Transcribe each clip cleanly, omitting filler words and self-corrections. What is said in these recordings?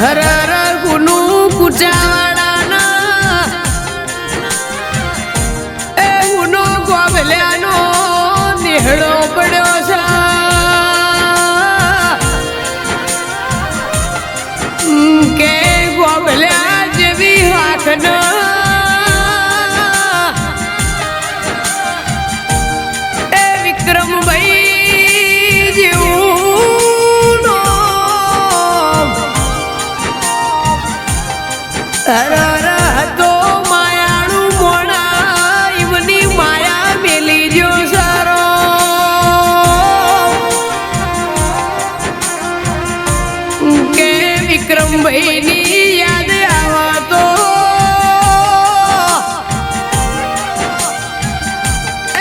હર હર ગુનુ કુચાવાડાના એ ગુનો ગોબલ્યાનો નિહળો પડ્યો છે કે ગોબલ્યા જેવી હાકના એ વિક્રમભાઈ જેવું તો માયાનું મોણા એમની માયા મેલી જો સારો કે વિક્રમભાઈની યાદ આવા તો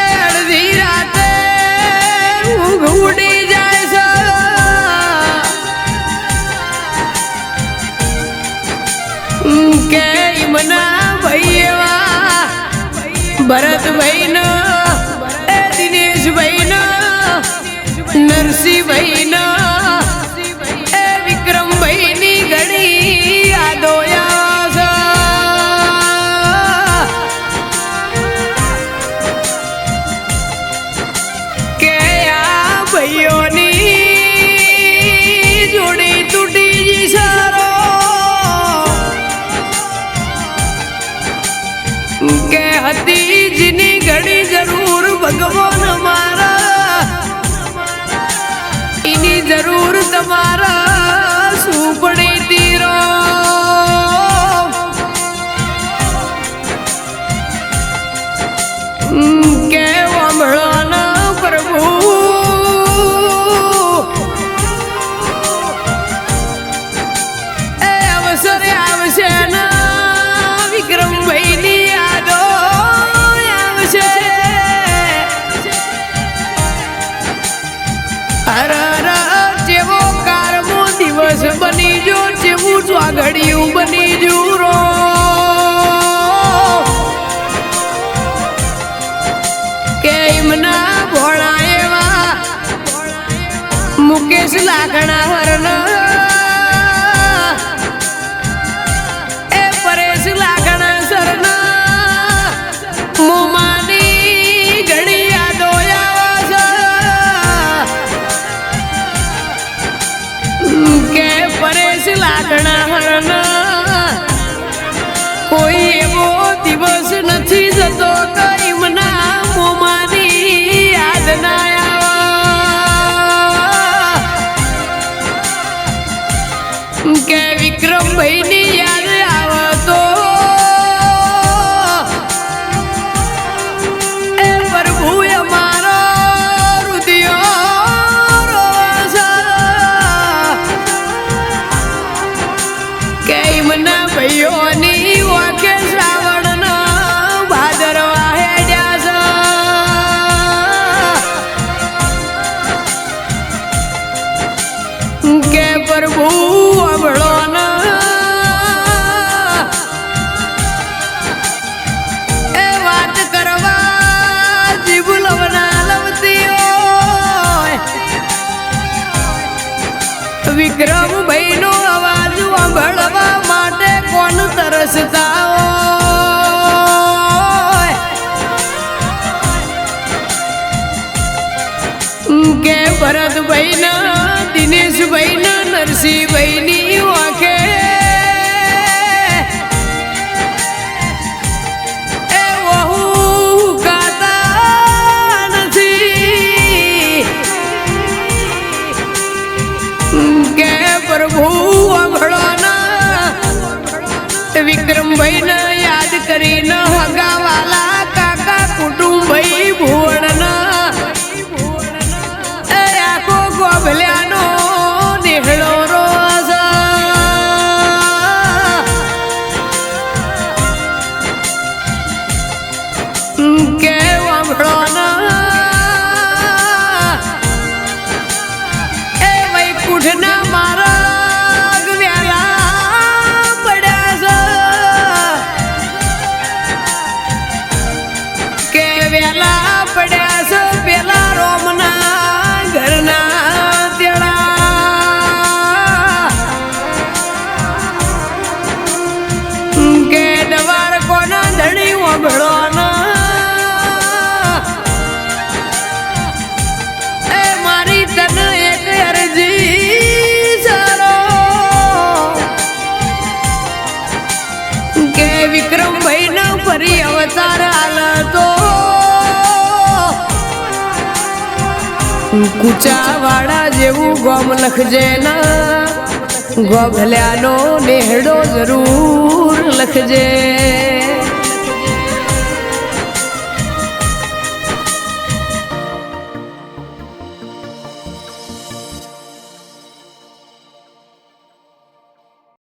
અડધી રાતે ઊંઘ ઉડી જાય છે કે મના ભાઈ એવા ભરતભાઈ ન દિનેશભાઈ ન નરસિંહભાઈ ન એ વિક્રમભાઈ ની ઘડી યાદો કે આ ભાઈઓની જોડી તૂટી જી સારો કે હતી જેની ઘણી જરૂર ભગવાન મારા એની જરૂર તમારા શું પડી તીરો કે વામળાના પ્રભુ એ અવસરે આવશે ના વિક્રમભાઈની જેવો કારમો દિવસ બની જો જેવું સ્વાગડિયું બની જુરો કે એમના ભોળા એવા મુકેશ લાકણા હરના એ પરેશ લાકણા સરના મોમાની ઘણી યાદો કે પરેશ લાગણા હરના કોઈ એવો દિવસ નથી જતો કઈમના મોમાની યાદ ના આવે કે વિક્રમભાઈની યાદ આવે તો એ પ્રભુ અમારો ભાઈઓની વાકે શ્રાવણના ભાદરવા હેડ્યા છે કે પ્રભુ અબળો એ વાત કરવા જીભલવના લવતી હોય વિક્રમભાઈ નો અવાજ સાંભળવા માટે કોણ તરસતા હોય કે ભરતભાઈ ના દિનેશભાઈ ના નરસિંહભાઈ ની વાંખે એ વહુ ગાતા નથી કે પ્રભુ વિક્રમભાઈ ને યાદ કરીને હગાવાલા કાકા કુટુંબભાઈ ભુવનના એ આખો ગોબલ્યાનો નિહળો રોજ કે વામળોના એ વૈકુંઠના મારા કુચાવાડા જેવું ગોમ લખજે ના ગોભલ્યાનો નેહડો જરૂર લખજે.